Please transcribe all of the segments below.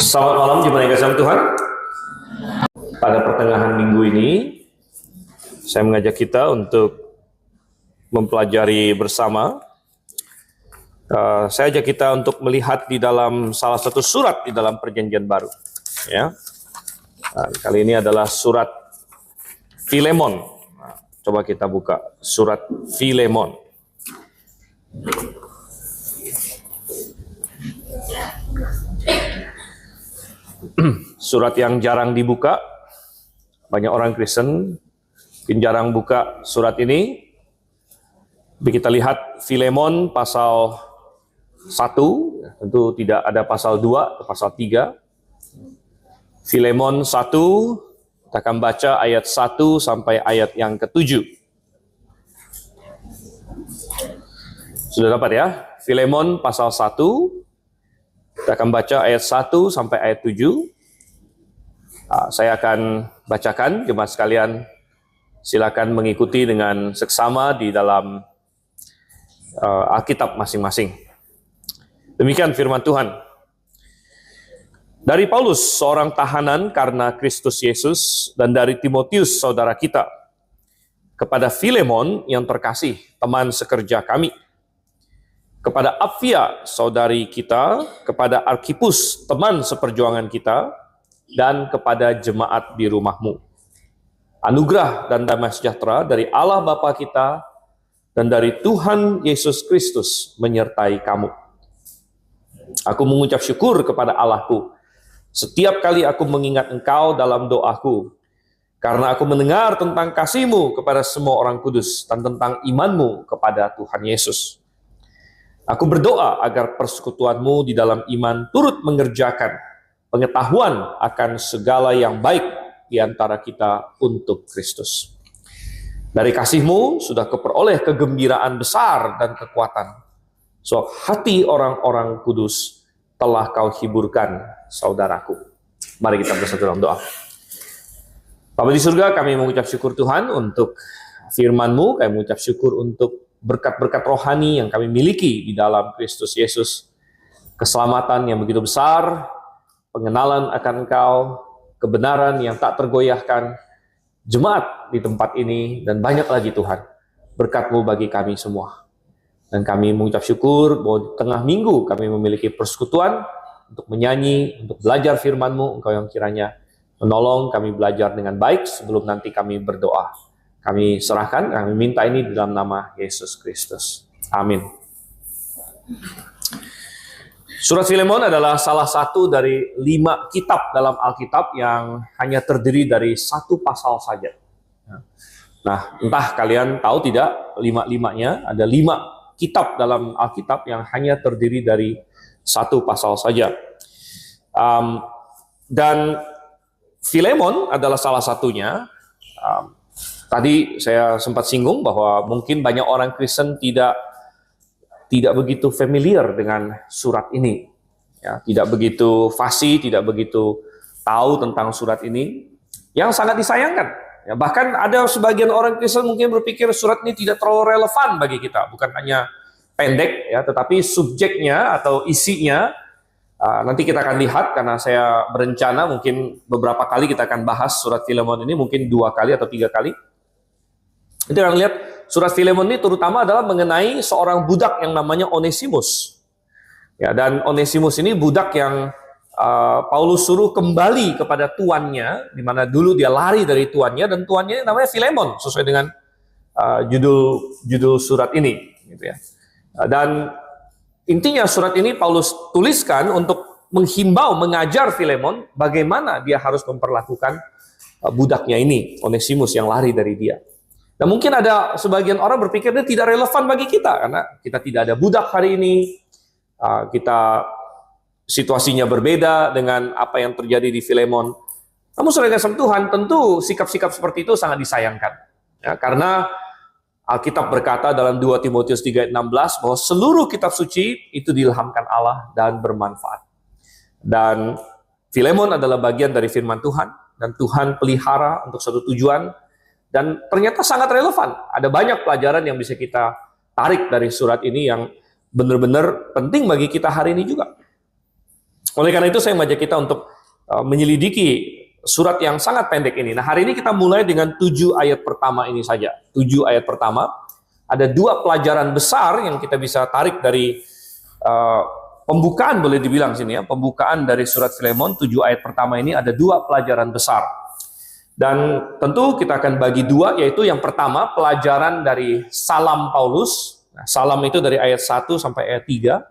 Selamat malam jemaat yang kasih Tuhan. Pada pertengahan minggu ini, saya mengajak kita untuk mempelajari bersama. Saya ajak kita untuk melihat di dalam salah satu surat di dalam Perjanjian Baru. Ya, kali ini adalah surat Filemon. Coba kita buka surat Filemon. Surat yang jarang dibuka, banyak orang Kristen mungkin jarang buka surat ini. Tapi kita lihat Filemon pasal 1, tentu tidak ada pasal 2 atau pasal 3. Filemon 1, kita akan baca ayat 1 sampai ayat yang ke-7. Sudah dapat ya? Filemon pasal 1, kita akan baca ayat 1 sampai ayat 7. Saya akan bacakan, jemaat sekalian silakan mengikuti dengan seksama di dalam Alkitab masing-masing. Demikian firman Tuhan. Dari Paulus, seorang tahanan karena Kristus Yesus, dan dari Timotius, saudara kita, kepada Filemon yang terkasih, teman sekerja kami, kepada Apfia, saudari kita, kepada Arkhipus, teman seperjuangan kita, dan kepada jemaat di rumahmu. Anugerah dan damai sejahtera dari Allah Bapa kita dan dari Tuhan Yesus Kristus menyertai kamu. Aku mengucap syukur kepada Allahku setiap kali aku mengingat engkau dalam doaku, karena aku mendengar tentang kasih-Mu kepada semua orang kudus dan tentang iman-Mu kepada Tuhan Yesus. Aku berdoa agar persekutuan-Mu di dalam iman turut mengerjakan pengetahuan akan segala yang baik di antara kita untuk Kristus. Dari kasih-Mu sudah kuperoleh kegembiraan besar dan kekuatan. So, hati orang-orang kudus telah Kau hiburkan, saudaraku. Mari kita bersatu dalam doa. Bapa di surga, kami mengucap syukur Tuhan untuk firman-Mu. Kami mengucap syukur untuk berkat-berkat rohani yang kami miliki di dalam Kristus Yesus. Keselamatan yang begitu besar, pengenalan akan Engkau, kebenaran yang tak tergoyahkan, jemaat di tempat ini, dan banyak lagi Tuhan, berkat-Mu bagi kami semua. Dan kami mengucap syukur bahwa tengah minggu kami memiliki persekutuan untuk menyanyi, untuk belajar firman-Mu, Engkau yang kiranya menolong kami belajar dengan baik sebelum nanti kami berdoa. Kami serahkan, kami minta ini di dalam nama Yesus Kristus. Amin. Surat Filemon adalah salah satu dari 5 kitab dalam Alkitab yang hanya terdiri dari 1 pasal saja. Nah, entah kalian tahu tidak, 5-5-nya ada 5 kitab dalam Alkitab yang hanya terdiri dari 1 pasal saja. Dan Filemon adalah salah satunya. Tadi saya sempat singgung bahwa mungkin banyak orang Kristen tidak begitu familiar dengan surat ini, ya, tidak begitu fasih, tidak begitu tahu tentang surat ini, yang sangat disayangkan. Ya, bahkan ada sebagian orang Kristen mungkin berpikir surat ini tidak terlalu relevan bagi kita, bukan hanya pendek, ya, tetapi subjeknya atau isinya nanti kita akan lihat, karena saya berencana mungkin beberapa kali kita akan bahas surat Filemon ini, mungkin 2 kali atau 3 kali. Itu yang lihat. Surat Filemon ini terutama adalah mengenai seorang budak yang namanya Onesimus. Ya, dan Onesimus ini budak yang Paulus suruh kembali kepada tuannya, di mana dulu dia lari dari tuannya, dan tuannya namanya Filemon, sesuai dengan judul surat ini. Gitu ya. Dan intinya surat ini Paulus tuliskan untuk menghimbau, mengajar Filemon bagaimana dia harus memperlakukan budaknya ini, Onesimus yang lari dari dia. Dan mungkin ada sebagian orang berpikir ini tidak relevan bagi kita, karena kita tidak ada budak hari ini, kita situasinya berbeda dengan apa yang terjadi di Filemon. Namun saudara kasih Tuhan, tentu sikap-sikap seperti itu sangat disayangkan. Ya, karena Alkitab berkata dalam 2 Timotius 3:16 bahwa seluruh kitab suci itu diilhamkan Allah dan bermanfaat. Dan Filemon adalah bagian dari firman Tuhan, dan Tuhan pelihara untuk satu tujuan. Dan ternyata sangat relevan. Ada banyak pelajaran yang bisa kita tarik dari surat ini yang benar-benar penting bagi kita hari ini juga. Oleh karena itu saya mengajak kita untuk menyelidiki surat yang sangat pendek ini. Nah, hari ini kita mulai dengan 7 ayat pertama ini saja. 7 ayat pertama, ada 2 pelajaran besar yang kita bisa tarik dari pembukaan, boleh dibilang sini ya, pembukaan dari surat Filemon. 7 ayat pertama ini ada 2 pelajaran besar. Dan tentu kita akan bagi 2, yaitu yang pertama pelajaran dari salam Paulus. Nah, salam itu dari ayat 1 sampai ayat 3.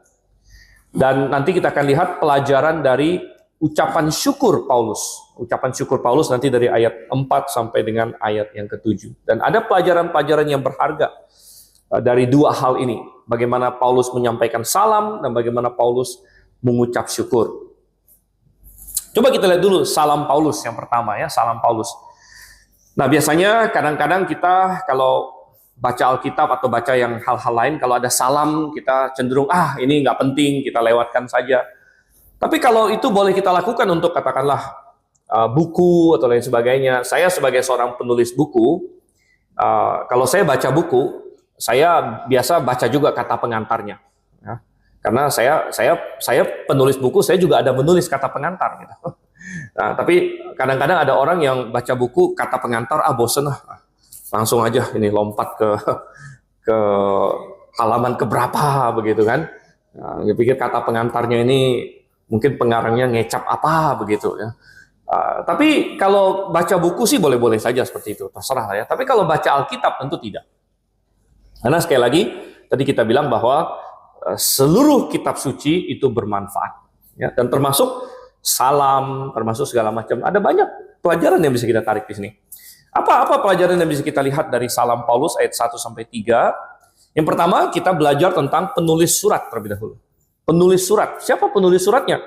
Dan nanti kita akan lihat pelajaran dari ucapan syukur Paulus. Ucapan syukur Paulus nanti dari ayat 4 sampai dengan ayat yang ke-7. Dan ada pelajaran-pelajaran yang berharga dari 2 hal ini. Bagaimana Paulus menyampaikan salam dan bagaimana Paulus mengucap syukur. Coba kita lihat dulu salam Paulus yang pertama ya, salam Paulus. Nah, biasanya kadang-kadang kita kalau baca Alkitab atau baca yang hal-hal lain, kalau ada salam kita cenderung, ini nggak penting, kita lewatkan saja. Tapi kalau itu boleh kita lakukan untuk katakanlah buku atau lain sebagainya. Saya sebagai seorang penulis buku, kalau saya baca buku, saya biasa baca juga kata pengantarnya. Ya. Karena saya penulis buku, saya juga ada menulis kata pengantar. Gitu. Nah, tapi kadang-kadang ada orang yang baca buku kata pengantar, bosen lah. Langsung aja ini lompat ke halaman keberapa begitu kan. Nah, dia pikir kata pengantarnya ini mungkin pengarangnya ngecap apa begitu ya. Tapi kalau baca buku sih boleh-boleh saja seperti itu, terserah ya. Tapi kalau baca Alkitab tentu tidak. Karena sekali lagi tadi kita bilang bahwa seluruh kitab suci itu bermanfaat ya, dan termasuk salam, termasuk segala macam. Ada banyak pelajaran yang bisa kita tarik di sini. Apa pelajaran yang bisa kita lihat dari salam Paulus ayat 1 sampai 3? Yang pertama, kita belajar tentang penulis surat terlebih dahulu. Penulis surat. Siapa penulis suratnya?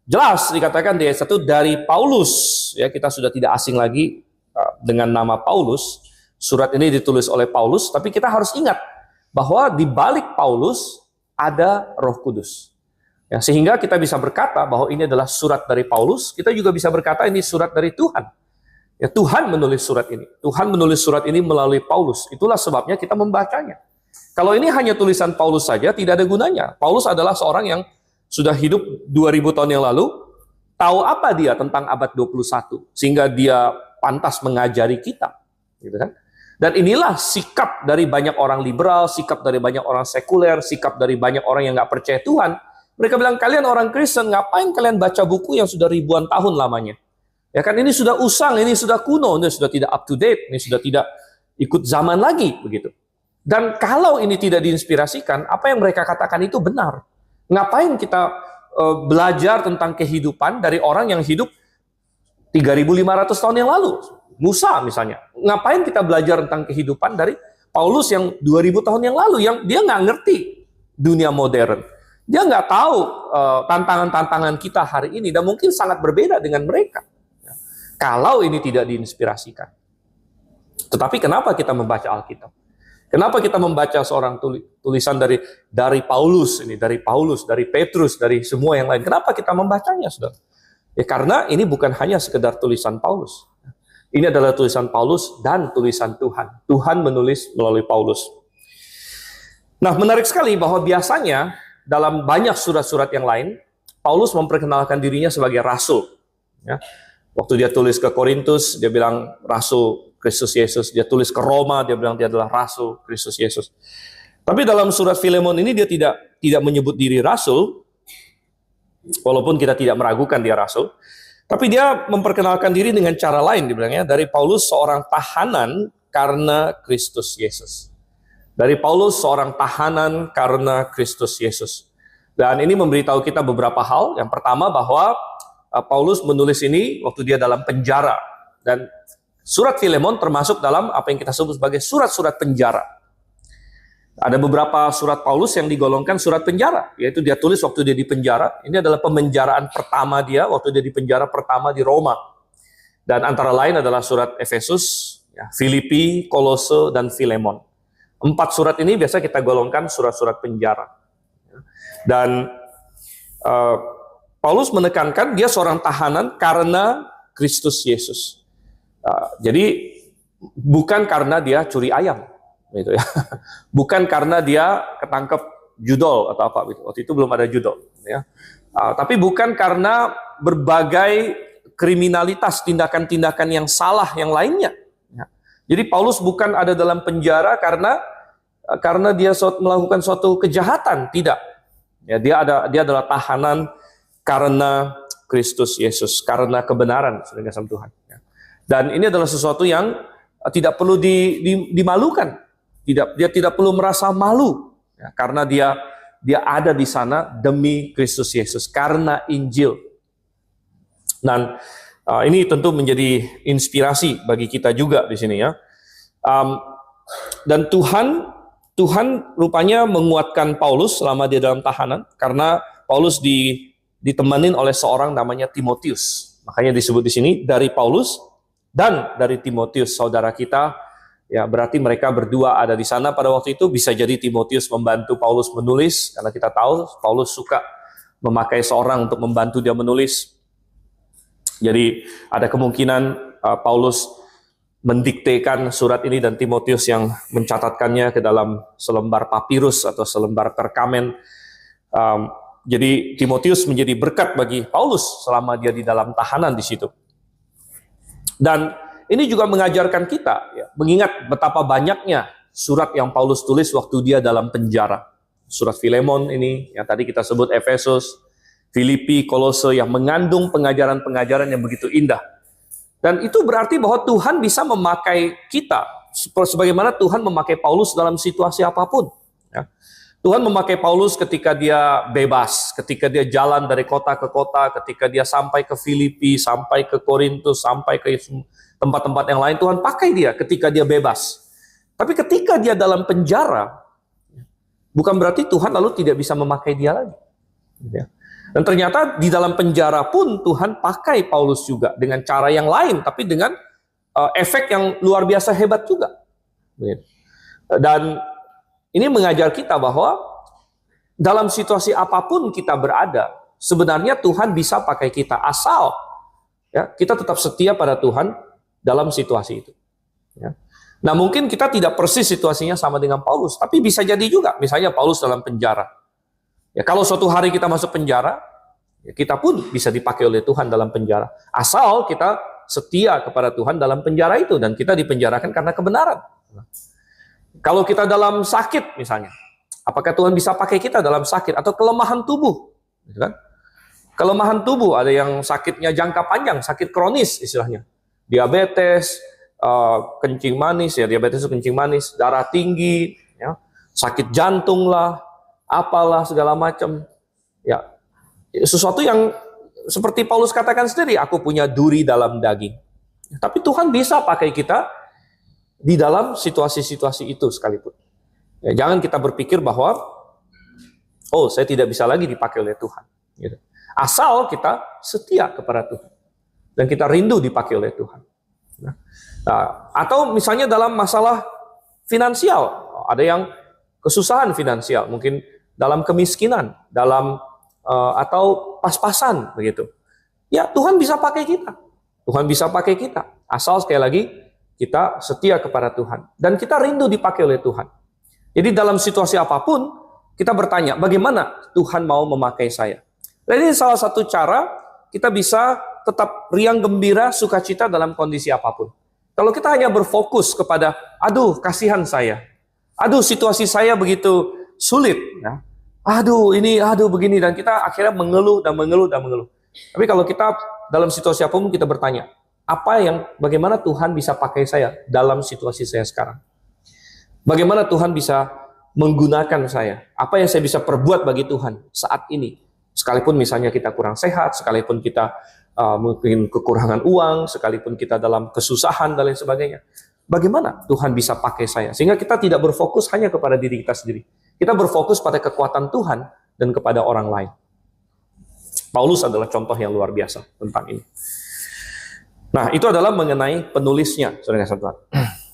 Jelas dikatakan di ayat 1 dari Paulus. Ya, kita sudah tidak asing lagi dengan nama Paulus. Surat ini ditulis oleh Paulus, tapi kita harus ingat bahwa di balik Paulus ada Roh Kudus. Ya, sehingga kita bisa berkata bahwa ini adalah surat dari Paulus, kita juga bisa berkata ini surat dari Tuhan. Ya, Tuhan menulis surat ini. Tuhan menulis surat ini melalui Paulus. Itulah sebabnya kita membacanya. Kalau ini hanya tulisan Paulus saja, tidak ada gunanya. Paulus adalah seorang yang sudah hidup 2000 tahun yang lalu. Tahu apa dia tentang abad 21? Sehingga dia pantas mengajari kita. Gitu kan? Dan inilah sikap dari banyak orang liberal, sikap dari banyak orang sekuler, sikap dari banyak orang yang nggak percaya Tuhan. Mereka bilang, kalian orang Kristen, ngapain kalian baca buku yang sudah ribuan tahun lamanya? Ya kan, ini sudah usang, ini sudah kuno, ini sudah tidak up to date, ini sudah tidak ikut zaman lagi, begitu. Dan kalau ini tidak diinspirasikan, apa yang mereka katakan itu benar. Ngapain kita belajar tentang kehidupan dari orang yang hidup 3.500 tahun yang lalu? Musa misalnya. Ngapain kita belajar tentang kehidupan dari Paulus yang 2000 tahun yang lalu, yang dia nggak ngerti dunia modern. Dia nggak tahu tantangan-tantangan kita hari ini, dan mungkin sangat berbeda dengan mereka. Kalau ini tidak diinspirasikan. Tetapi kenapa kita membaca Alkitab? Kenapa kita membaca seorang tulisan dari Paulus ini, dari Paulus, dari Petrus, dari semua yang lain? Kenapa kita membacanya, saudara? Ya karena ini bukan hanya sekedar tulisan Paulus. Ini adalah tulisan Paulus dan tulisan Tuhan. Tuhan menulis melalui Paulus. Nah, menarik sekali bahwa biasanya dalam banyak surat-surat yang lain, Paulus memperkenalkan dirinya sebagai rasul. Ya. Waktu dia tulis ke Korintus, dia bilang rasul Kristus Yesus. Dia tulis ke Roma, dia bilang dia adalah rasul Kristus Yesus. Tapi dalam surat Filemon ini dia tidak menyebut diri rasul, walaupun kita tidak meragukan dia rasul. Tapi dia memperkenalkan diri dengan cara lain, dibilangnya dari Paulus seorang tahanan karena Kristus Yesus. Dari Paulus seorang tahanan karena Kristus Yesus. Dan ini memberitahu kita beberapa hal. Yang pertama bahwa Paulus menulis ini waktu dia dalam penjara. Dan surat Filemon termasuk dalam apa yang kita sebut sebagai surat-surat penjara. Ada beberapa surat Paulus yang digolongkan surat penjara, yaitu dia tulis waktu dia di penjara. Ini adalah pemenjaraan pertama dia, waktu dia di penjara pertama di Roma. Dan antara lain adalah surat Efesus, Filipi, Kolose, dan Filemon. 4 surat ini biasa kita golongkan surat-surat penjara. Dan Paulus menekankan dia seorang tahanan karena Kristus Yesus. Jadi bukan karena dia curi ayam. Gitu ya. Bukan karena dia ketangkep judol atau apa gitu. Waktu itu belum ada judol ya. Tapi bukan karena berbagai kriminalitas, tindakan-tindakan yang salah yang lainnya. Ya. Jadi Paulus bukan ada dalam penjara karena dia melakukan suatu kejahatan, tidak. Ya, dia adalah tahanan karena Kristus Yesus, karena kebenaran, saudara kasih Tuhan. Ya. Dan ini adalah sesuatu yang tidak perlu dimalukan. Dia tidak perlu merasa malu, ya, karena dia ada di sana demi Kristus Yesus, karena Injil. Dan ini tentu menjadi inspirasi bagi kita juga di sini, ya. Dan Tuhan rupanya menguatkan Paulus selama dia dalam tahanan, karena Paulus ditemenin oleh seorang namanya Timotius. Makanya disebut di sini dari Paulus dan dari Timotius, saudara kita. Ya, berarti mereka berdua ada di sana pada waktu itu. Bisa jadi Timotius membantu Paulus menulis, karena kita tahu Paulus suka memakai seorang untuk membantu dia menulis. Jadi ada kemungkinan Paulus mendiktekan surat ini dan Timotius yang mencatatkannya ke dalam selembar papirus atau selembar perkamen. Jadi Timotius menjadi berkat bagi Paulus selama dia di dalam tahanan di situ. Dan ini juga mengajarkan kita, ya, mengingat betapa banyaknya surat yang Paulus tulis waktu dia dalam penjara. Surat Filemon ini, yang tadi kita sebut Efesus, Filipi, Kolose, yang mengandung pengajaran-pengajaran yang begitu indah. Dan itu berarti bahwa Tuhan bisa memakai kita, sebagaimana Tuhan memakai Paulus dalam situasi apapun. Ya. Tuhan memakai Paulus ketika dia bebas, ketika dia jalan dari kota ke kota, ketika dia sampai ke Filipi, sampai ke Korintus, sampai ke tempat-tempat yang lain. Tuhan pakai dia ketika dia bebas. Tapi ketika dia dalam penjara, bukan berarti Tuhan lalu tidak bisa memakai dia lagi. Dan ternyata di dalam penjara pun Tuhan pakai Paulus juga dengan cara yang lain, tapi dengan efek yang luar biasa hebat juga. Dan ini mengajar kita bahwa dalam situasi apapun kita berada, sebenarnya Tuhan bisa pakai kita, asal ya kita tetap setia pada Tuhan dalam situasi itu. Ya. Nah, mungkin kita tidak persis situasinya sama dengan Paulus, tapi bisa jadi juga, misalnya Paulus dalam penjara. Ya, kalau suatu hari kita masuk penjara, ya kita pun bisa dipakai oleh Tuhan dalam penjara. Asal kita setia kepada Tuhan dalam penjara itu, dan kita dipenjarakan karena kebenaran. Kalau kita dalam sakit misalnya, apakah Tuhan bisa pakai kita dalam sakit atau kelemahan tubuh? Gitu kan? Kelemahan tubuh, ada yang sakitnya jangka panjang, sakit kronis istilahnya. Diabetes, kencing manis, ya diabetes itu kencing manis, darah tinggi, ya, sakit jantung lah, apalah segala macam. Ya, sesuatu yang seperti Paulus katakan sendiri, aku punya duri dalam daging. Tapi Tuhan bisa pakai kita di dalam situasi-situasi itu sekalipun. Ya, jangan kita berpikir bahwa, oh saya tidak bisa lagi dipakai oleh Tuhan. Gitu. Asal kita setia kepada Tuhan. Dan kita rindu dipakai oleh Tuhan. Nah, atau misalnya dalam masalah finansial, ada yang kesusahan finansial, mungkin dalam kemiskinan, atau pas-pasan begitu. Ya, Tuhan bisa pakai kita. Tuhan bisa pakai kita. Asal sekali lagi kita setia kepada Tuhan dan kita rindu dipakai oleh Tuhan. Jadi dalam situasi apapun kita bertanya, bagaimana Tuhan mau memakai saya? Dan ini salah satu cara kita bisa tetap riang gembira, sukacita dalam kondisi apapun. Kalau kita hanya berfokus kepada, aduh kasihan saya, aduh situasi saya begitu sulit, ya. Aduh begini, dan kita akhirnya mengeluh. Tapi kalau kita dalam situasi apapun kita bertanya, bagaimana Tuhan bisa pakai saya dalam situasi saya sekarang? Bagaimana Tuhan bisa menggunakan saya? Apa yang saya bisa perbuat bagi Tuhan saat ini? Sekalipun misalnya kita kurang sehat, sekalipun kita mungkin kekurangan uang, sekalipun kita dalam kesusahan dan lain sebagainya. Bagaimana Tuhan bisa pakai saya? Sehingga kita tidak berfokus hanya kepada diri kita sendiri. Kita berfokus pada kekuatan Tuhan dan kepada orang lain. Paulus adalah contoh yang luar biasa tentang ini. Nah, itu adalah mengenai penulisnya, saudara-saudara.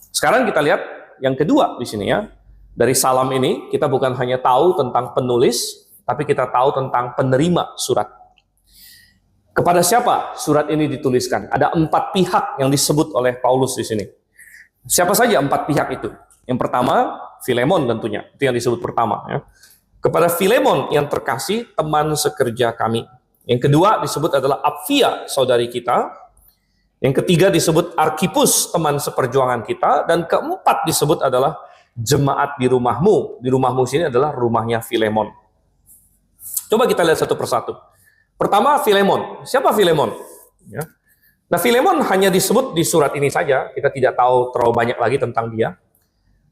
Sekarang kita lihat yang kedua di sini, ya. Dari salam ini kita bukan hanya tahu tentang penulis, tapi kita tahu tentang penerima surat. Kepada siapa surat ini dituliskan? Ada 4 pihak yang disebut oleh Paulus di sini. Siapa saja 4 pihak itu? Yang pertama, Filemon tentunya. Itu yang disebut pertama. Ya. Kepada Filemon yang terkasih, teman sekerja kami. Yang kedua disebut adalah Apfia, saudari kita. Yang ketiga disebut Arkhipus, teman seperjuangan kita. Dan keempat disebut adalah jemaat di rumahmu. Di rumahmu sini adalah rumahnya Filemon. Coba kita lihat satu persatu. Pertama, Filemon. Siapa Filemon? Ya. Nah, Filemon hanya disebut di surat ini saja. Kita tidak tahu terlalu banyak lagi tentang dia.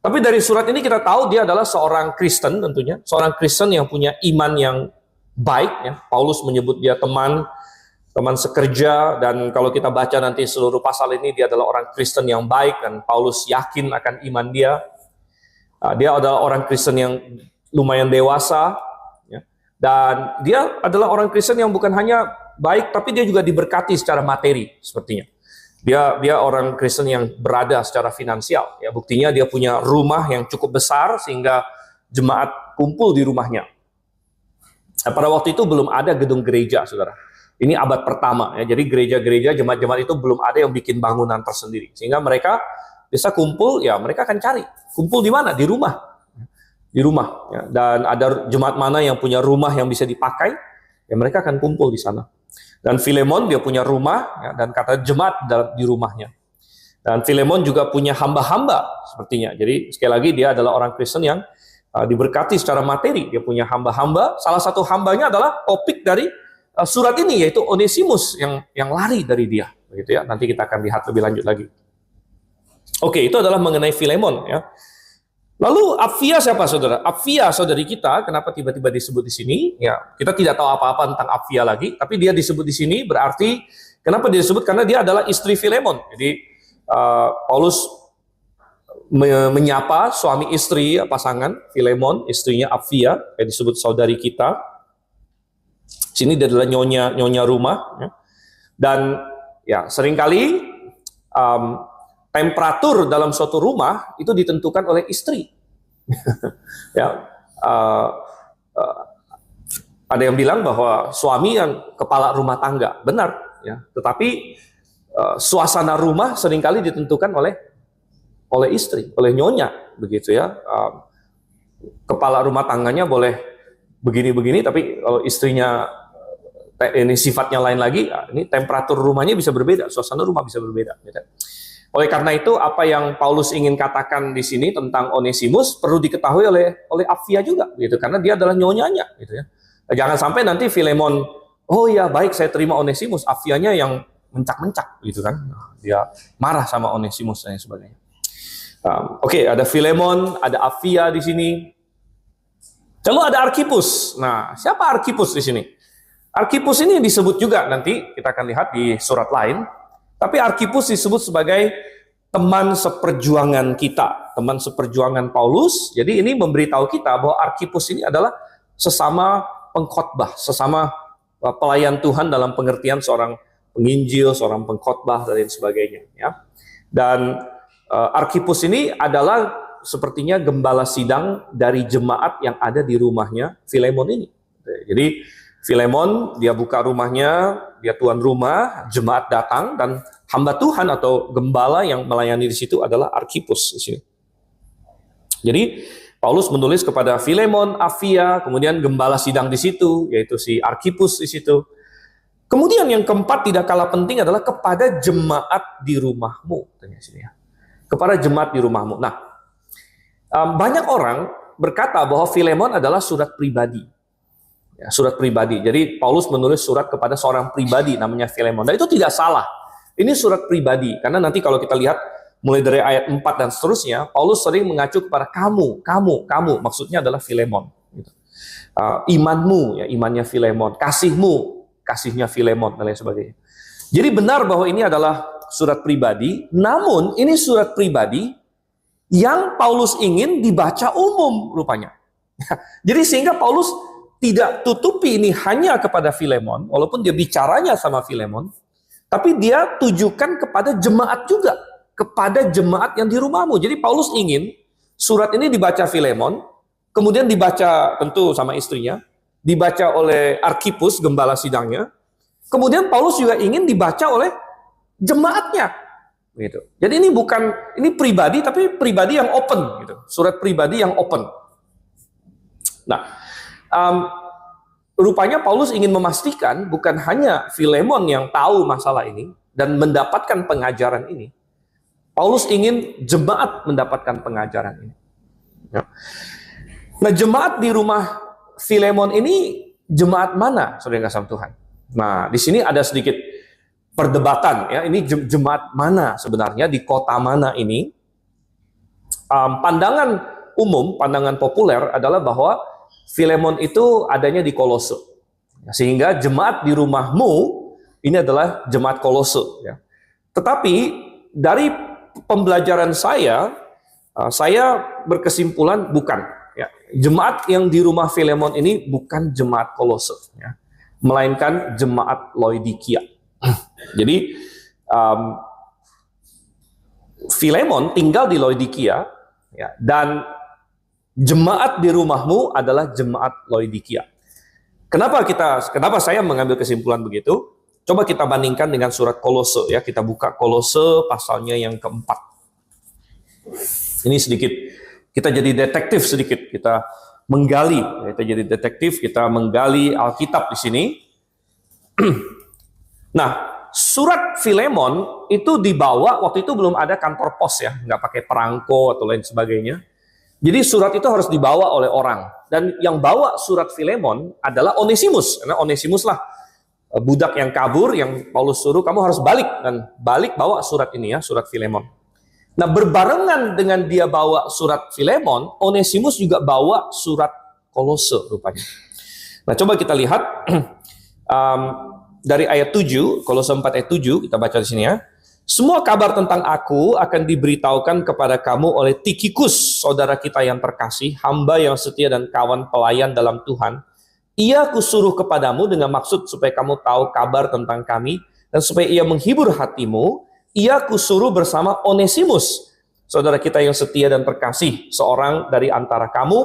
Tapi dari surat ini kita tahu dia adalah seorang Kristen tentunya. Seorang Kristen yang punya iman yang baik. Ya. Paulus menyebut dia teman sekerja. Dan kalau kita baca nanti seluruh pasal ini, dia adalah orang Kristen yang baik. Dan Paulus yakin akan iman dia. Dia adalah orang Kristen yang lumayan dewasa. Ya. Dan dia adalah orang Kristen yang bukan hanya baik, tapi dia juga diberkati secara materi sepertinya. Dia orang Kristen yang berada secara finansial. Ya, buktinya dia punya rumah yang cukup besar sehingga jemaat kumpul di rumahnya. Nah, pada waktu itu belum ada gedung gereja, saudara. Ini abad pertama. Ya, jadi gereja-gereja, jemaat-jemaat itu belum ada yang bikin bangunan tersendiri. Sehingga mereka bisa kumpul, ya mereka akan cari. Kumpul di mana? Di rumah. Di rumah. Ya. Dan ada jemaat mana yang punya rumah yang bisa dipakai, ya mereka akan kumpul di sana. Dan Filemon dia punya rumah, ya, dan kata jemaat di rumahnya. Dan Filemon juga punya hamba-hamba sepertinya. Jadi sekali lagi dia adalah orang Kristen yang diberkati secara materi. Dia punya hamba-hamba. Salah satu hambanya adalah topik dari surat ini, yaitu Onesimus yang lari dari dia. Begitu ya. Nanti kita akan lihat lebih lanjut lagi. Oke, itu adalah mengenai Filemon. Ya. Lalu Apfia siapa, saudara? Apfia, saudari kita, kenapa tiba-tiba disebut di sini? Ya, kita tidak tahu apa-apa tentang Apfia lagi, tapi dia disebut di sini berarti kenapa dia disebut? Karena dia adalah istri Filemon. Jadi Paulus menyapa suami istri pasangan Filemon, istrinya Apfia, yang disebut saudari kita. Sini dia adalah nyonya rumah. Ya. Dan ya seringkali temperatur dalam suatu rumah itu ditentukan oleh istri. Ya, ada yang bilang bahwa suami yang kepala rumah tangga, benar. Ya. Tetapi suasana rumah seringkali ditentukan oleh istri, oleh nyonya, begitu ya. Kepala rumah tangganya boleh begini-begini, tapi kalau istrinya ini sifatnya lain lagi, ini temperatur rumahnya bisa berbeda, suasana rumah bisa berbeda. Gitu. Oleh karena itu, apa yang Paulus ingin katakan di sini tentang Onesimus perlu diketahui oleh Apfia juga, gitu. Karena dia adalah nyonyanya, gitu ya. Jangan sampai nanti Filemon, oh ya baik saya terima Onesimus, Apfianya yang mencak-mencak, gitu kan. Dia marah sama Onesimus dan sebagainya. Oke, ada Filemon, ada Apfia di sini. Lalu ada Arkhipus. Nah, siapa Arkhipus di sini? Arkhipus ini disebut juga nanti kita akan lihat di surat lain. Tapi Arkhipus disebut sebagai teman seperjuangan kita, teman seperjuangan Paulus. Jadi ini memberitahu kita bahwa Arkhipus ini adalah sesama pengkhotbah, sesama pelayan Tuhan dalam pengertian seorang penginjil, seorang pengkhotbah dan lain sebagainya. Ya. Dan Arkhipus ini adalah sepertinya gembala sidang dari jemaat yang ada di rumahnya Filemon ini. Jadi Filemon dia buka rumahnya, dia tuan rumah, jemaat datang dan hamba Tuhan atau gembala yang melayani di situ adalah Arkhipus di sini. Jadi Paulus menulis kepada Filemon, Apfia, kemudian gembala sidang di situ, yaitu si Arkhipus di situ. Kemudian yang keempat tidak kalah penting adalah kepada jemaat di rumahmu, tanya sini ya. Kepada jemaat di rumahmu. Nah, banyak orang berkata bahwa Filemon adalah surat pribadi. Ya, surat pribadi. Jadi Paulus menulis surat kepada seorang pribadi namanya Filemon. Dan itu tidak salah. Ini surat pribadi. Karena nanti kalau kita lihat mulai dari ayat 4 dan seterusnya, Paulus sering mengacu kepada kamu. Maksudnya adalah Filemon. Gitu. Imanmu, ya, imannya Filemon. Kasihmu, kasihnya Filemon, dan lain sebagainya. Jadi benar bahwa ini adalah surat pribadi. Namun ini surat pribadi yang Paulus ingin dibaca umum rupanya. Jadi sehingga Paulus tidak tutupi ini hanya kepada Filemon, walaupun dia bicaranya sama Filemon, tapi dia tujukan kepada jemaat juga, kepada jemaat yang di rumahmu. Jadi Paulus ingin surat ini dibaca Filemon, kemudian dibaca tentu sama istrinya, dibaca oleh Arkhipus, gembala sidangnya, kemudian Paulus juga ingin dibaca oleh jemaatnya. Gitu. Jadi ini pribadi, tapi pribadi yang open, gitu. Surat pribadi yang open. Nah, Rupanya Paulus ingin memastikan bukan hanya Filemon yang tahu masalah ini dan mendapatkan pengajaran ini. Paulus ingin jemaat mendapatkan pengajaran ini. Ya. Nah, jemaat di rumah Filemon ini jemaat mana, saudara kasih Tuhan? Nah, di sini ada sedikit perdebatan ya. Ini jemaat mana sebenarnya, di kota mana ini? Pandangan umum, pandangan populer adalah bahwa Filemon itu adanya di Kolose. Sehingga jemaat di rumahmu ini adalah jemaat Kolose ya. Tetapi dari pembelajaran saya berkesimpulan bukan ya. Jemaat yang di rumah Filemon ini bukan jemaat Kolose ya, melainkan jemaat Laodikia. Jadi Filemon tinggal di Laodikia ya, dan jemaat di rumahmu adalah jemaat Laodikia. Kenapa saya mengambil kesimpulan begitu? Coba kita bandingkan dengan surat Kolose ya. Kita buka Kolose pasalnya yang keempat. Ini sedikit kita jadi detektif sedikit. Kita menggali, kita menggali Alkitab di sini. Nah, surat Filemon itu dibawa waktu itu belum ada kantor pos ya, nggak pakai perangko atau lain sebagainya. Jadi surat itu harus dibawa oleh orang. Dan yang bawa surat Filemon adalah Onesimus. Karena Onesimus lah budak yang kabur, yang Paulus suruh, kamu harus balik. Dan balik bawa surat ini ya, surat Filemon. Nah, berbarengan dengan dia bawa surat Filemon, Onesimus juga bawa surat Kolose rupanya. Nah, coba kita lihat dari ayat 7, Kolose 4 ayat 7, kita baca di sini ya. Semua kabar tentang aku akan diberitahukan kepada kamu oleh Tikhikus, saudara kita yang terkasih, hamba yang setia dan kawan pelayan dalam Tuhan. Ia kusuruh kepadamu dengan maksud supaya kamu tahu kabar tentang kami, dan supaya ia menghibur hatimu. Ia kusuruh bersama Onesimus, saudara kita yang setia dan terkasih, seorang dari antara kamu.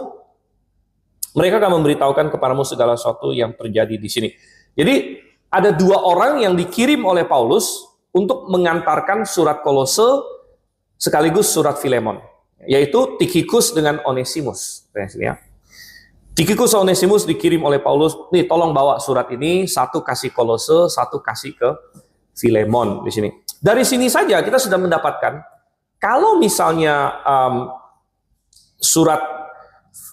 Mereka akan memberitahukan kepadamu segala sesuatu yang terjadi di sini. Jadi ada dua orang yang dikirim oleh Paulus untuk mengantarkan surat Kolose sekaligus surat Filemon, yaitu Tikhikus dengan Onesimus. Tikhikus dan Onesimus dikirim oleh Paulus, nih tolong bawa surat ini, satu kasih Kolose, satu kasih ke Filemon di sini. Dari sini saja kita sudah mendapatkan, kalau misalnya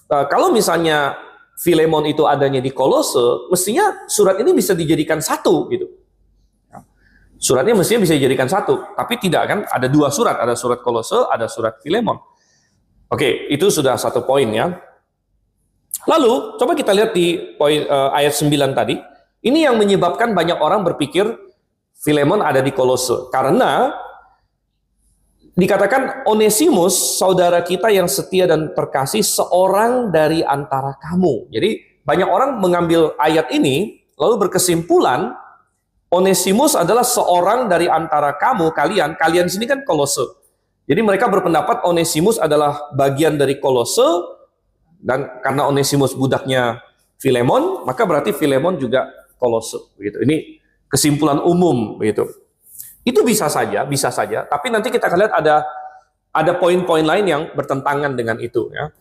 kalau misalnya Filemon itu adanya di Kolose, mestinya surat ini bisa dijadikan satu gitu. Suratnya mestinya bisa dijadikan satu, tapi tidak kan? Ada dua surat, ada surat Kolose, ada surat Filemon. Oke, itu sudah satu poin ya. Lalu, coba kita lihat di poin ayat 9 tadi. Ini yang menyebabkan banyak orang berpikir Filemon ada di Kolose. Karena dikatakan Onesimus, saudara kita yang setia dan terkasih, seorang dari antara kamu. Jadi, banyak orang mengambil ayat ini, lalu berkesimpulan, Onesimus adalah seorang dari antara kamu, kalian sini kan Kolose. Jadi mereka berpendapat Onesimus adalah bagian dari Kolose, dan karena Onesimus budaknya Filemon, maka berarti Filemon juga Kolose. Begitu. Ini kesimpulan umum, begitu. Itu bisa saja, tapi nanti kita akan lihat ada poin-poin lain yang bertentangan dengan itu ya.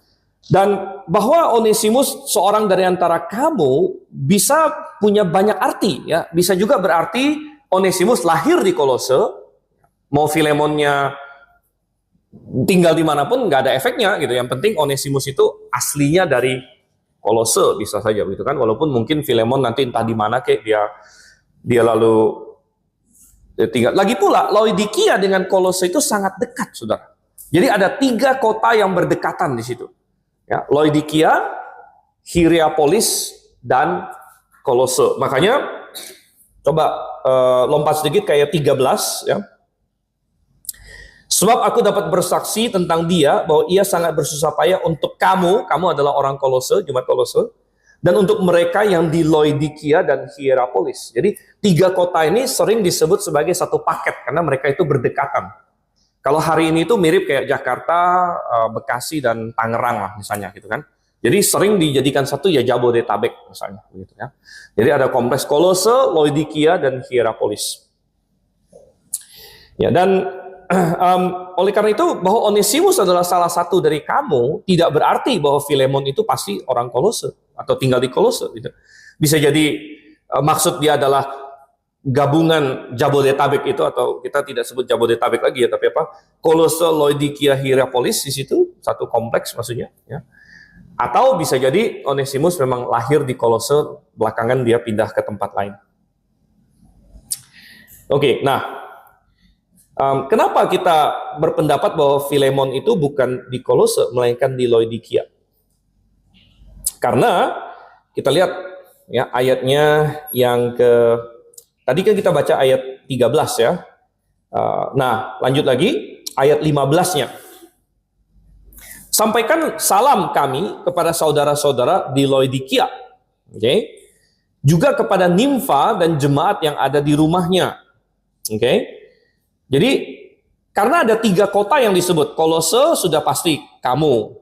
Dan bahwa Onesimus seorang dari antara kamu bisa punya banyak arti ya. Bisa juga berarti Onesimus lahir di Kolose, mau Filemonnya tinggal dimanapun nggak ada efeknya gitu. Yang penting Onesimus itu aslinya dari Kolose, bisa saja begitu kan. Walaupun mungkin Filemon nanti entah di mana kayak dia lalu tinggal. Lagi pula Laodikia dengan Kolose itu sangat dekat, saudara. Jadi ada 3 kota yang berdekatan di situ. Ya, Laodikia, Hierapolis, dan Kolose. Makanya coba lompat sedikit kayak 13 ya. Sebab aku dapat bersaksi tentang dia bahwa ia sangat bersusah payah untuk kamu adalah orang Kolose, jemaat Kolose, dan untuk mereka yang di Laodikia dan Hierapolis. Jadi 3 kota ini sering disebut sebagai satu paket karena mereka itu berdekatan. Kalau hari ini itu mirip kayak Jakarta, Bekasi, dan Tangerang lah misalnya gitu kan. Jadi sering dijadikan satu ya Jabodetabek misalnya begitu ya. Jadi ada kompleks Kolose, Laodikia, dan Hierapolis. Ya, dan oleh karena itu bahwa Onesimus adalah salah satu dari kamu tidak berarti bahwa Filemon itu pasti orang Kolose atau tinggal di Kolose gitu. Bisa jadi maksud dia adalah gabungan Jabodetabek itu, atau kita tidak sebut Jabodetabek lagi ya, tapi apa? Kolose, Laodikia, Hierapolis, di situ satu kompleks maksudnya ya. Atau bisa jadi Onesimus memang lahir di Kolose, belakangan dia pindah ke tempat lain. Oke, nah kenapa kita berpendapat bahwa Filemon itu bukan di Kolose, melainkan di Laodikia? Karena kita lihat ya ayatnya yang tadi kan kita baca ayat 13 ya. Nah, lanjut lagi ayat 15-nya. Sampaikan salam kami kepada saudara-saudara di Laodikia. Oke. Juga kepada Nimfa dan jemaat yang ada di rumahnya. Oke. Jadi, karena ada 3 kota yang disebut. Kolose sudah pasti kamu.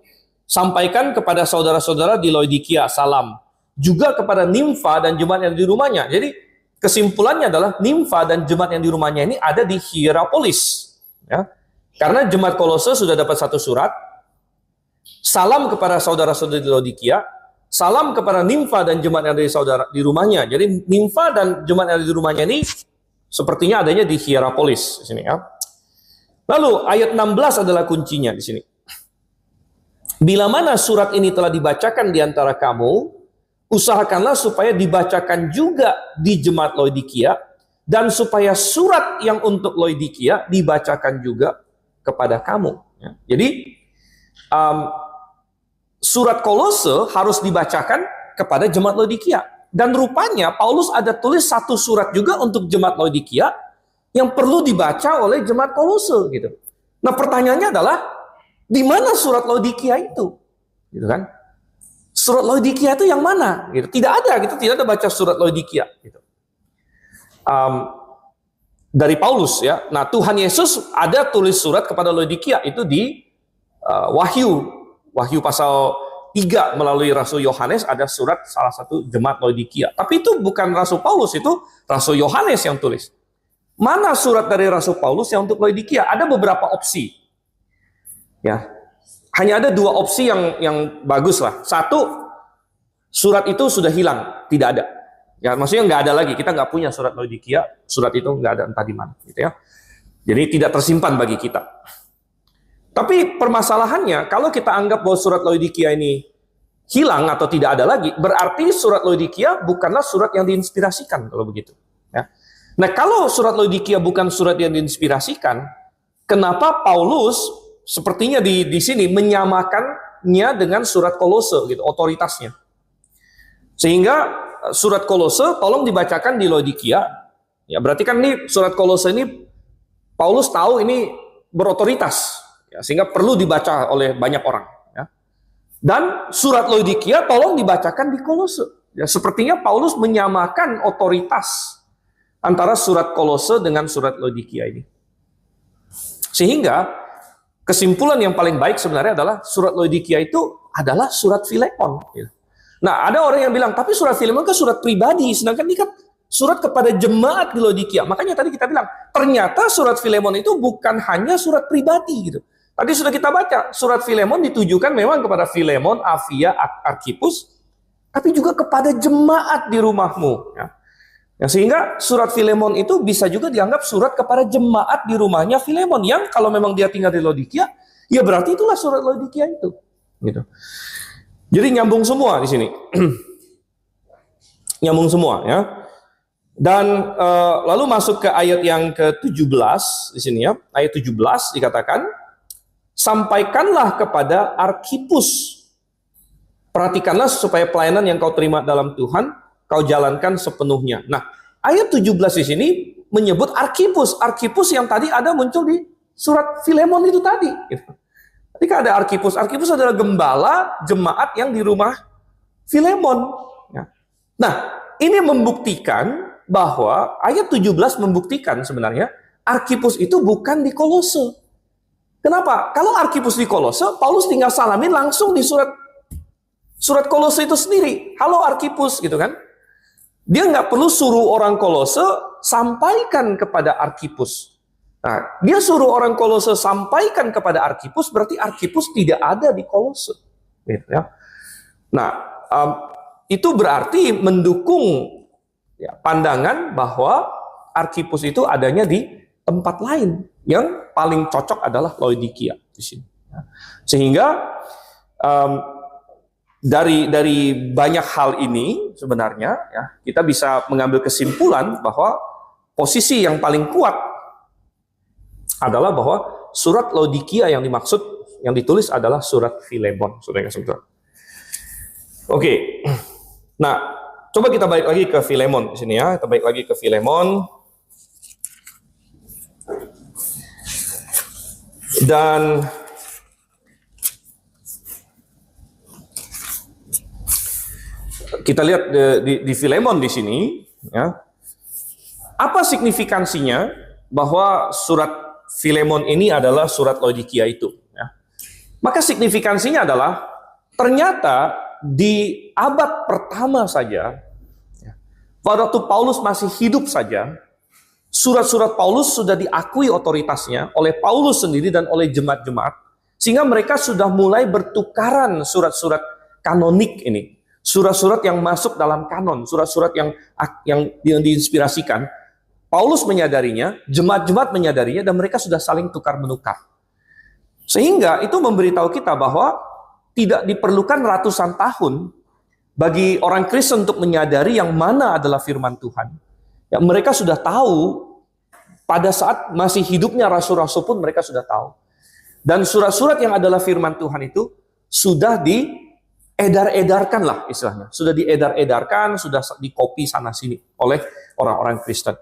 Sampaikan kepada saudara-saudara di Laodikia salam. Juga kepada Nimfa dan jemaat yang di rumahnya. Jadi, kesimpulannya adalah Nimfa dan jemaat yang di rumahnya ini ada di Hierapolis. Ya. Karena jemaat Kolose sudah dapat 1 surat. Salam kepada saudara-saudara di Laodikia. Salam kepada Nimfa dan jemaat yang ada di rumahnya. Jadi, Nimfa dan jemaat yang ada di rumahnya ini sepertinya adanya di Hierapolis di sini ya. Lalu ayat 16 adalah kuncinya di sini. Bila mana surat ini telah dibacakan di antara kamu, usahakanlah supaya dibacakan juga di jemaat Laodikia, dan supaya surat yang untuk Laodikia dibacakan juga kepada kamu. Ya. Jadi surat Kolose harus dibacakan kepada jemaat Laodikia. Dan rupanya Paulus ada tulis 1 surat juga untuk jemaat Laodikia yang perlu dibaca oleh jemaat Kolose gitu. Nah, pertanyaannya adalah di mana surat Laodikia itu? Gitu kan? Surat Laodikia itu yang mana? Gitu. Tidak ada, kita tidak ada baca surat Laodikia gitu. Dari Paulus ya. Nah, Tuhan Yesus ada tulis surat kepada Laodikia itu di Wahyu pasal 3 melalui Rasul Yohanes ada surat salah satu jemaat Laodikia. Tapi itu bukan Rasul Paulus, itu Rasul Yohanes yang tulis. Mana surat dari Rasul Paulus yang untuk Laodikia? Ada beberapa opsi. Ya. Hanya ada 2 opsi yang bagus lah. 1, surat itu sudah hilang, tidak ada. Ya, maksudnya nggak ada lagi. Kita nggak punya surat Laodikia, surat itu nggak ada entah di mana, gitu ya. Jadi tidak tersimpan bagi kita. Tapi permasalahannya, kalau kita anggap bahwa surat Laodikia ini hilang atau tidak ada lagi, berarti surat Laodikia bukanlah surat yang diinspirasikan kalau begitu. Ya. Nah, kalau surat Laodikia bukan surat yang diinspirasikan, kenapa Paulus sepertinya di sini menyamakannya dengan surat Kolose, gitu, otoritasnya. Sehingga surat Kolose tolong dibacakan di Laodikia. Ya, berarti kan ini surat Kolose ini Paulus tahu ini berotoritas. Ya, sehingga perlu dibaca oleh banyak orang. Ya. Dan surat Laodikia tolong dibacakan di Kolose. Ya, sepertinya Paulus menyamakan otoritas antara surat Kolose dengan surat Laodikia ini. Sehingga kesimpulan yang paling baik sebenarnya adalah surat Laodikia itu adalah surat Filemon. Ya. Nah, ada orang yang bilang, tapi surat Filemon kan surat pribadi, sedangkan ini kan surat kepada jemaat di Laodikia. Makanya tadi kita bilang, ternyata surat Filemon itu bukan hanya surat pribadi gitu. Tadi sudah kita baca, surat Filemon ditujukan memang kepada Filemon, Apphia, Archippus, tapi juga kepada jemaat di rumahmu. Ya. Ya, sehingga surat Filemon itu bisa juga dianggap surat kepada jemaat di rumahnya Filemon, yang kalau memang dia tinggal di Laodikia, ya berarti itulah surat Laodikia itu. Gitu. Jadi nyambung semua di sini. Nyambung semua ya. Dan lalu masuk ke ayat yang ke-17 di sini ya. Ayat 17 dikatakan, sampaikanlah kepada Archippus. Perhatikanlah supaya pelayanan yang kau terima dalam Tuhan kau jalankan sepenuhnya. Nah, ayat 17 di sini menyebut Archippus. Archippus yang tadi ada muncul di surat Filemon itu tadi. Ketika ada Archippus, Archippus adalah gembala jemaat yang di rumah Filemon. Nah, ini membuktikan bahwa ayat 17 membuktikan sebenarnya Archippus itu bukan di Kolose. Kenapa? Kalau Archippus di Kolose, Paulus tinggal salamin langsung di surat Kolose itu sendiri. Halo Archippus, gitu kan? Dia nggak perlu suruh orang Kolose sampaikan kepada Archippus. Nah, dia suruh orang Kolose sampaikan kepada Arkipus, berarti Arkipus tidak ada di Kolose. Gitu ya. Nah, itu berarti mendukung pandangan bahwa Arkipus itu adanya di tempat lain. Yang paling cocok adalah Laodikia di sini. Sehingga dari banyak hal ini sebenarnya ya, kita bisa mengambil kesimpulan bahwa posisi yang paling kuat adalah bahwa surat Laodikia yang dimaksud, yang ditulis adalah surat Filemon, saudara-saudara. Oke, nah coba kita balik lagi ke Filemon di sini ya, kita balik lagi ke Filemon. Dan kita lihat di Filemon di sini, ya, apa signifikansinya bahwa surat Filemon ini adalah surat Laodikia itu? Ya. Maka signifikansinya adalah ternyata di abad pertama saja, ya, pada waktu Paulus masih hidup saja, surat-surat Paulus sudah diakui otoritasnya oleh Paulus sendiri dan oleh jemaat-jemaat, sehingga mereka sudah mulai bertukaran surat-surat kanonik ini. Surat-surat yang masuk dalam kanon, surat-surat yang diinspirasikan. Paulus menyadarinya, jemaat-jemaat menyadarinya, dan mereka sudah saling tukar-menukar. Sehingga itu memberitahu kita bahwa tidak diperlukan ratusan tahun bagi orang Kristen untuk menyadari yang mana adalah firman Tuhan. Ya, mereka sudah tahu, pada saat masih hidupnya rasul-rasul pun mereka sudah tahu. Dan surat-surat yang adalah firman Tuhan itu sudah diedar-edarkan lah istilahnya. Sudah diedar-edarkan, sudah dikopi sana-sini oleh orang-orang Kristen.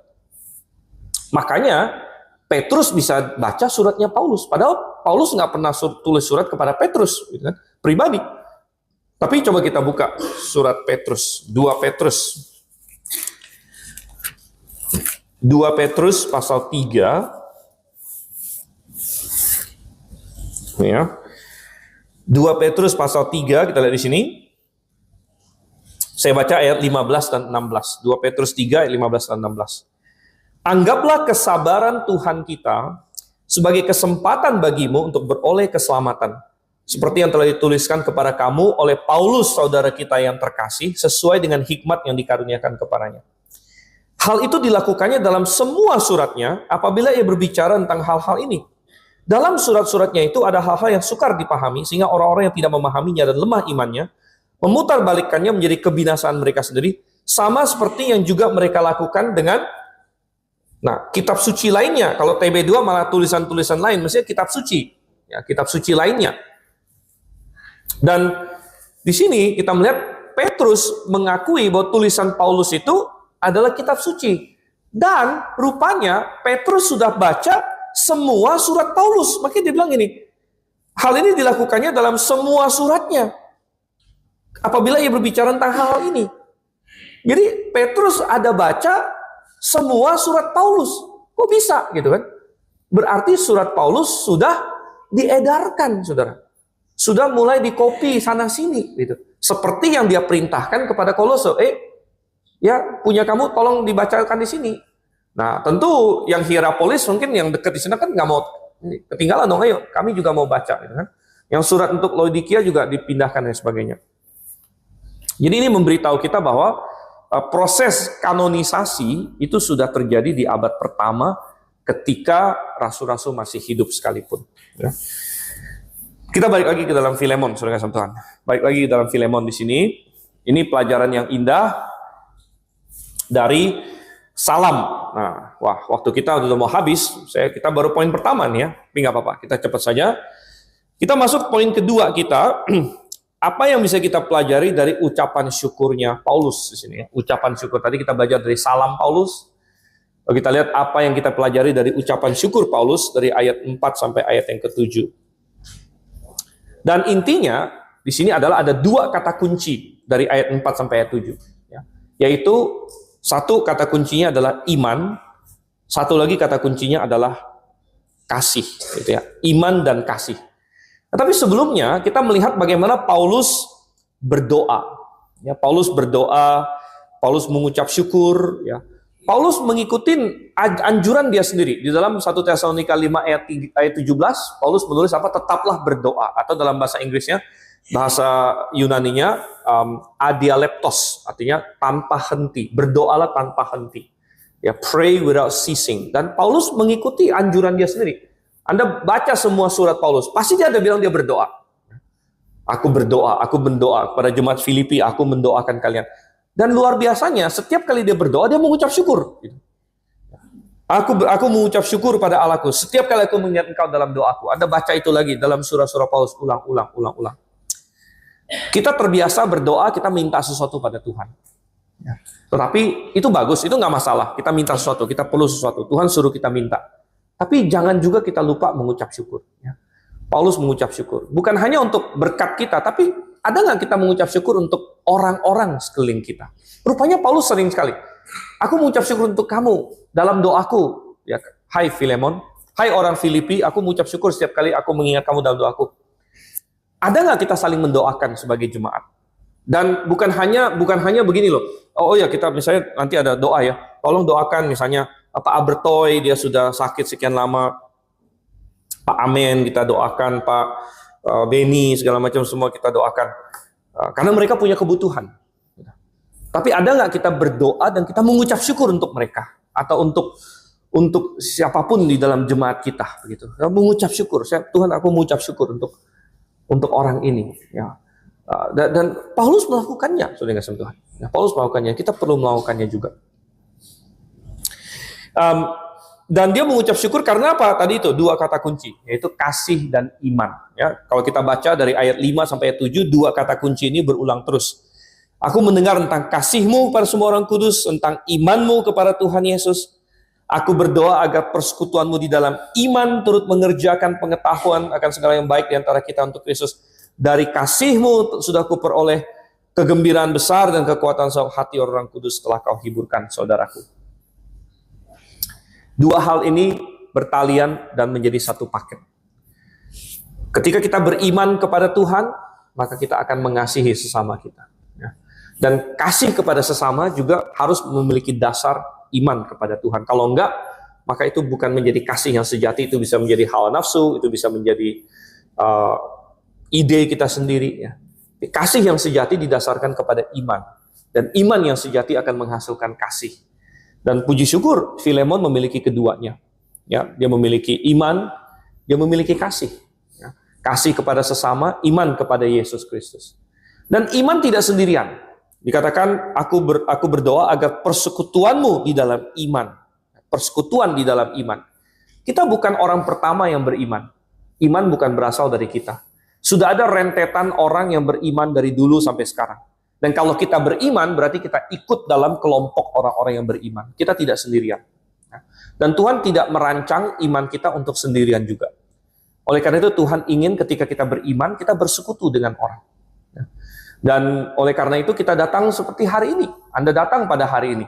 Makanya Petrus bisa baca suratnya Paulus. Padahal Paulus nggak pernah tulis surat kepada Petrus, gitu kan, pribadi. Tapi coba kita buka surat Petrus, 2 Petrus. 2 Petrus pasal 3. Ya. 2 Petrus pasal 3, kita lihat di sini. Saya baca ayat 15 dan 16. 2 Petrus 3 ayat 15 dan 16. Anggaplah kesabaran Tuhan kita sebagai kesempatan bagimu untuk beroleh keselamatan, seperti yang telah dituliskan kepada kamu oleh Paulus, saudara kita yang terkasih, sesuai dengan hikmat yang dikaruniakan kepadanya. Hal itu dilakukannya dalam semua suratnya apabila ia berbicara tentang hal-hal ini. Dalam surat-suratnya itu ada hal-hal yang sukar dipahami, sehingga orang-orang yang tidak memahaminya dan lemah imannya, memutarbalikkannya menjadi kebinasaan mereka sendiri, sama seperti yang juga mereka lakukan dengan kitab suci lainnya. Kalau TB2 malah tulisan-tulisan lain, mestinya kitab suci, ya, kitab suci lainnya. Dan di sini kita melihat Petrus mengakui bahwa tulisan Paulus itu adalah kitab suci. Dan rupanya Petrus sudah baca semua surat Paulus. Makanya dia bilang gini, hal ini dilakukannya dalam semua suratnya apabila ia berbicara tentang hal ini. Jadi Petrus ada baca semua surat Paulus. Kok bisa gitu kan? Berarti surat Paulus sudah diedarkan, saudara. Sudah mulai dikopi sana-sini gitu. Seperti yang dia perintahkan kepada Kolose. Ya, punya kamu tolong dibacakan di sini. Nah, tentu yang Hierapolis mungkin yang dekat di sana kan nggak mau ketinggalan dong. Ayo, kami juga mau baca gitu kan. Yang surat untuk Laodikia juga dipindahkan dan sebagainya. Jadi ini memberitahu kita bahwa proses kanonisasi itu sudah terjadi di abad pertama ketika rasul-rasul masih hidup sekalipun. Ya. Kita balik lagi ke dalam Filemon, saudara Tuhan. Balik lagi dalam Filemon di sini. Ini pelajaran yang indah dari salam. Nah, waktu kita udah mau habis. Kita baru poin pertama nih ya. Tapi nggak apa-apa, kita cepat saja. Kita masuk poin kedua kita. Apa yang bisa kita pelajari dari ucapan syukurnya Paulus di sini? Ucapan syukur tadi kita belajar dari salam Paulus. Lalu kita lihat apa yang kita pelajari dari ucapan syukur Paulus dari ayat 4 sampai ayat yang ke-7. Dan intinya di sini adalah ada 2 kata kunci dari ayat 4 sampai ayat 7. Ya. Yaitu satu kata kuncinya adalah iman, satu lagi kata kuncinya adalah kasih. Gitu ya. Iman dan kasih. Tapi sebelumnya kita melihat bagaimana Paulus berdoa. Ya, Paulus berdoa, Paulus mengucap syukur. Ya. Paulus mengikuti anjuran dia sendiri. Di dalam 1 Tesalonika 5 ayat 17, Paulus menulis apa? Tetaplah berdoa. Atau dalam bahasa Inggrisnya, bahasa Yunaninya, adialeptos. Artinya tanpa henti. Berdoalah tanpa henti. Ya, pray without ceasing. Dan Paulus mengikuti anjuran dia sendiri. Anda baca semua surat Paulus, pasti dia ada bilang dia berdoa. Aku berdoa kepada jemaat Filipi, aku mendoakan kalian. Dan luar biasanya, setiap kali dia berdoa, dia mengucap syukur. Aku mengucap syukur pada Allahku. Setiap kali aku mengingat engkau dalam doaku. Anda baca itu lagi dalam surah-surah Paulus, ulang. Kita terbiasa berdoa, kita minta sesuatu pada Tuhan. Tetapi itu bagus, itu nggak masalah. Kita minta sesuatu, kita perlu sesuatu. Tuhan suruh kita minta. Tapi jangan juga kita lupa mengucap syukur. Paulus mengucap syukur. Bukan hanya untuk berkat kita, tapi ada nggak kita mengucap syukur untuk orang-orang sekeliling kita? Rupanya Paulus sering sekali. Aku mengucap syukur untuk kamu dalam doaku. Ya, hai Filemon, hai orang Filipi, aku mengucap syukur setiap kali aku mengingat kamu dalam doaku. Ada nggak kita saling mendoakan sebagai jemaat? Dan bukan hanya begini loh. Oh ya, kita misalnya nanti ada doa ya. Tolong doakan misalnya Pak Abertoy, dia sudah sakit sekian lama. Pak Amen kita doakan, Pak Beni segala macam semua kita doakan. Karena mereka punya kebutuhan. Tapi ada nggak kita berdoa dan kita mengucap syukur untuk mereka atau untuk siapapun di dalam jemaat kita, begitu? Mengucap syukur. Tuhan, aku mengucap syukur untuk orang ini. Ya. Dan Paulus melakukannya, saudara kasih Tuhan. Ya, Paulus melakukannya. Kita perlu melakukannya juga. Dan dia mengucap syukur karena apa? Tadi itu dua kata kunci, yaitu kasih dan iman. Ya, kalau kita baca dari ayat 5 sampai ayat 7, dua kata kunci ini berulang terus. Aku mendengar tentang kasihmu pada semua orang kudus, tentang imanmu kepada Tuhan Yesus. Aku berdoa agar persekutuanmu di dalam iman turut mengerjakan pengetahuan akan segala yang baik di antara kita untuk Kristus. Dari kasihmu sudah kuperoleh kegembiraan besar dan kekuatan hati orang kudus telah kau hiburkan, saudaraku. Dua hal ini bertalian dan menjadi satu paket. Ketika kita beriman kepada Tuhan, maka kita akan mengasihi sesama kita. Dan kasih kepada sesama juga harus memiliki dasar iman kepada Tuhan. Kalau enggak, maka itu bukan menjadi kasih yang sejati. Itu bisa menjadi hawa nafsu, itu bisa menjadi ide kita sendiri. Ya. Kasih yang sejati didasarkan kepada iman. Dan iman yang sejati akan menghasilkan kasih. Dan puji syukur, Filemon memiliki keduanya. Ya, dia memiliki iman, dia memiliki kasih. Ya, kasih kepada sesama, iman kepada Yesus Kristus. Dan iman tidak sendirian. Dikatakan, aku berdoa agar persekutuanmu di dalam iman. Persekutuan di dalam iman. Kita bukan orang pertama yang beriman. Iman bukan berasal dari kita. Sudah ada rentetan orang yang beriman dari dulu sampai sekarang. Dan kalau kita beriman, berarti kita ikut dalam kelompok orang-orang yang beriman. Kita tidak sendirian. Dan Tuhan tidak merancang iman kita untuk sendirian juga. Oleh karena itu Tuhan ingin ketika kita beriman, kita bersekutu dengan orang. Dan oleh karena itu kita datang seperti hari ini. Anda datang pada hari ini.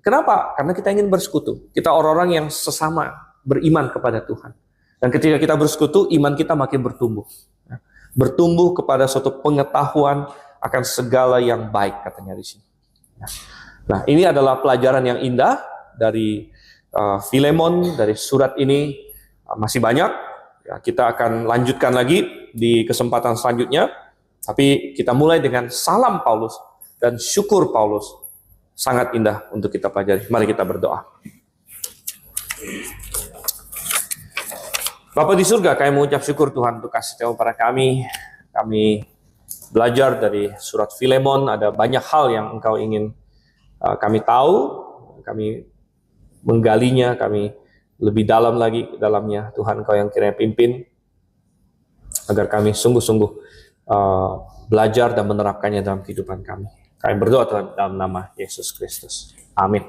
Kenapa? Karena kita ingin bersekutu. Kita orang-orang yang sesama beriman kepada Tuhan. Dan ketika kita bersekutu, iman kita makin bertumbuh. Bertumbuh kepada suatu pengetahuan akan segala yang baik, katanya di sini. Nah, ini adalah pelajaran yang indah dari Filemon, dari surat ini. Masih banyak. Ya, kita akan lanjutkan lagi di kesempatan selanjutnya. Tapi kita mulai dengan salam Paulus dan syukur Paulus. Sangat indah untuk kita pelajari. Mari kita berdoa. Bapa di surga, kami mengucap syukur Tuhan untuk kasih tahu pada kami. Kami belajar dari surat Filemon. Ada banyak hal yang Engkau ingin kami tahu. Kami menggalinya, kami lebih dalam lagi ke dalamnya. Tuhan, Engkau yang kiranya pimpin. Agar kami sungguh-sungguh belajar dan menerapkannya dalam kehidupan kami. Kami berdoa Tuhan dalam nama Yesus Kristus. Amin.